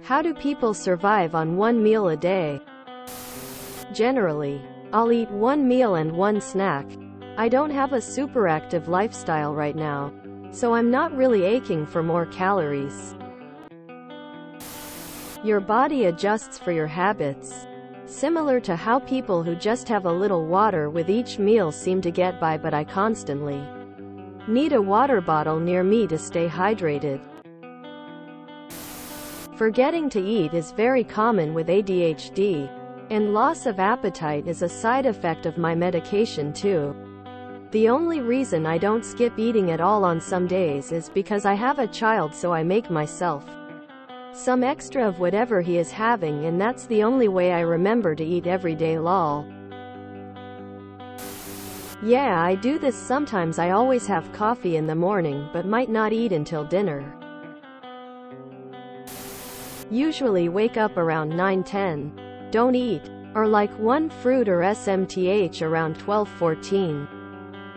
How do people survive on one meal a day? Generally, I'll eat one meal and one snack. I don't have a super active lifestyle right now, so I'm not really aching for more calories. Your body adjusts for your habits. Similar to how people who just have a little water with each meal seem to get by, but I constantly need a water bottle near me to stay hydrated. Forgetting to eat is very common with ADHD, and loss of appetite is a side effect of my medication too. The only reason I don't skip eating at all on some days is because I have a child, so I make myself some extra of whatever he is having, and that's the only way I remember to eat every day. Lol. Yeah, I do this sometimes. I always have coffee in the morning but might not eat until dinner. Usually wake up around 9-10. Don't eat, or like one fruit or SMTH around 12-14.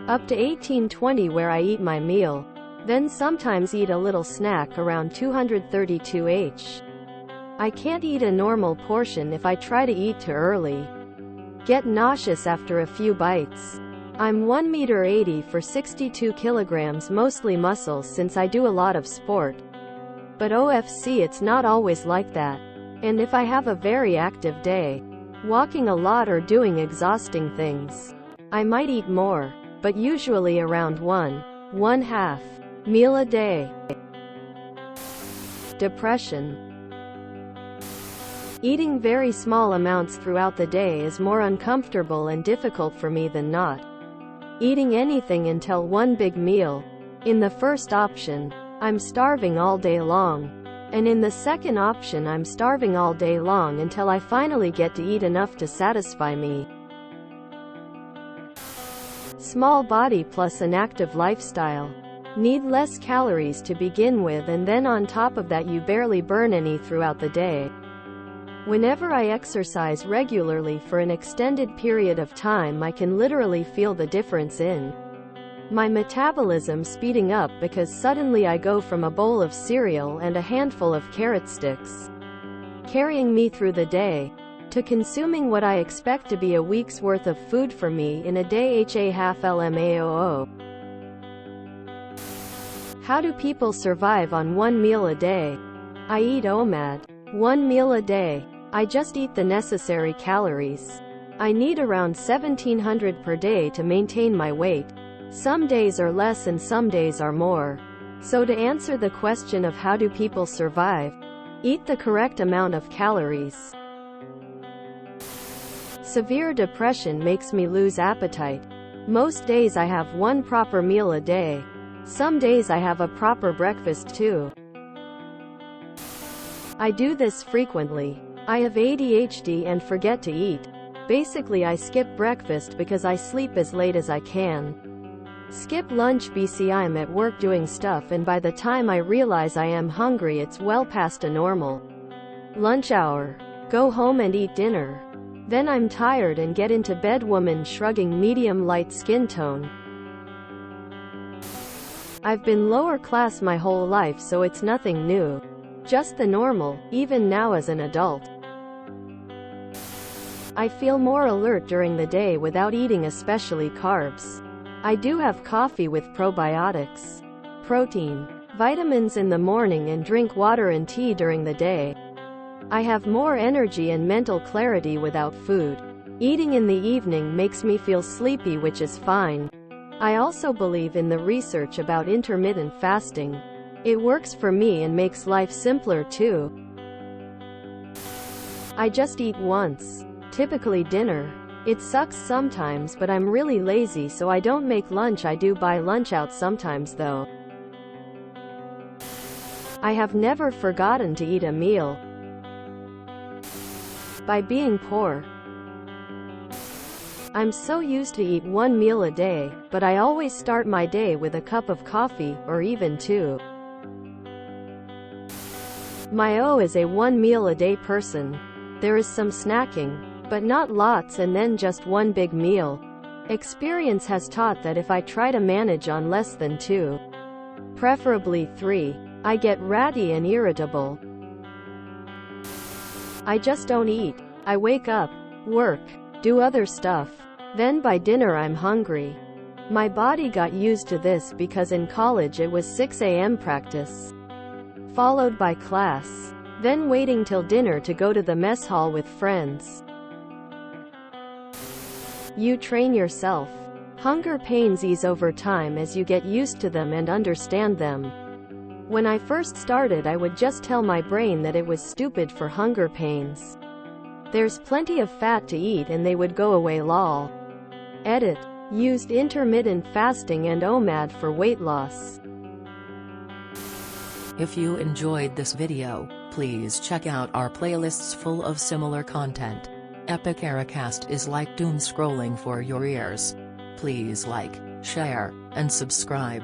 Up to 18-20 where I eat my meal. Then sometimes eat a little snack around 232H. I can't eat a normal portion if I try to eat too early. Get nauseous after a few bites. I'm 1.80 m for 62 kilograms, mostly muscles since I do a lot of sport. But OFC, it's not always like that. And if I have a very active day, walking a lot or doing exhausting things, I might eat more, but usually around 1.5 meal a day. Depression. Eating very small amounts throughout the day is more uncomfortable and difficult for me than not eating anything until one big meal. In the first option, I'm starving all day long. And in the second option, I'm starving all day long until I finally get to eat enough to satisfy me. Small body plus an active lifestyle. Need less calories to begin with, and then on top of that you barely burn any throughout the day. Whenever I exercise regularly for an extended period of time, I can literally feel the difference in my metabolism speeding up, because suddenly I go from a bowl of cereal and a handful of carrot sticks carrying me through the day, to consuming what I expect to be a week's worth of food for me in a day. half LMAOO. How do people survive on one meal a day? I eat OMAD. One meal a day. I just eat the necessary calories. I need around 1700 per day to maintain my weight. Some days are less and some days are more. So to answer the question of how do people survive, eat the correct amount of calories. Severe depression makes me lose appetite. Most days I have one proper meal a day. Some days I have a proper breakfast too. I do this frequently. I have ADHD and forget to eat. Basically, I skip breakfast because I sleep as late as I can. Skip lunch because I'm at work doing stuff, and by the time I realize I am hungry, it's well past a normal lunch hour. Go home and eat dinner. Then I'm tired and get into bed. Woman shrugging, medium light skin tone. I've been lower class my whole life, so it's nothing new. Just the normal, even now as an adult. I feel more alert during the day without eating, especially carbs. I do have coffee with probiotics, protein, vitamins in the morning, and drink water and tea during the day. I have more energy and mental clarity without food. Eating in the evening makes me feel sleepy, which is fine. I also believe in the research about intermittent fasting. It works for me and makes life simpler too. I just eat once, typically dinner. It sucks sometimes, but I'm really lazy, so I don't make lunch. I do buy lunch out sometimes though. I have never forgotten to eat a meal. By being poor. I'm so used to eat one meal a day, but I always start my day with a cup of coffee, or even two. My O is a one meal a day person. There is some snacking, but not lots, and then just one big meal. Experience has taught that if I try to manage on less than 2, preferably 3, I get ratty and irritable. I just don't eat. I wake up, work, do other stuff. Then by dinner I'm hungry. My body got used to this because in college it was 6 a.m. practice, followed by class, then waiting till dinner to go to the mess hall with friends. You train yourself. Hunger pains ease over time as you get used to them and understand them. When I first started, I would just tell my brain that it was stupid for hunger pains. There's plenty of fat to eat and they would go away lol. Edit. Used intermittent fasting and OMAD for weight loss. If you enjoyed this video, please check out our playlists full of similar content. Epic Ericast is like doom scrolling for your ears. Please like, share, and subscribe.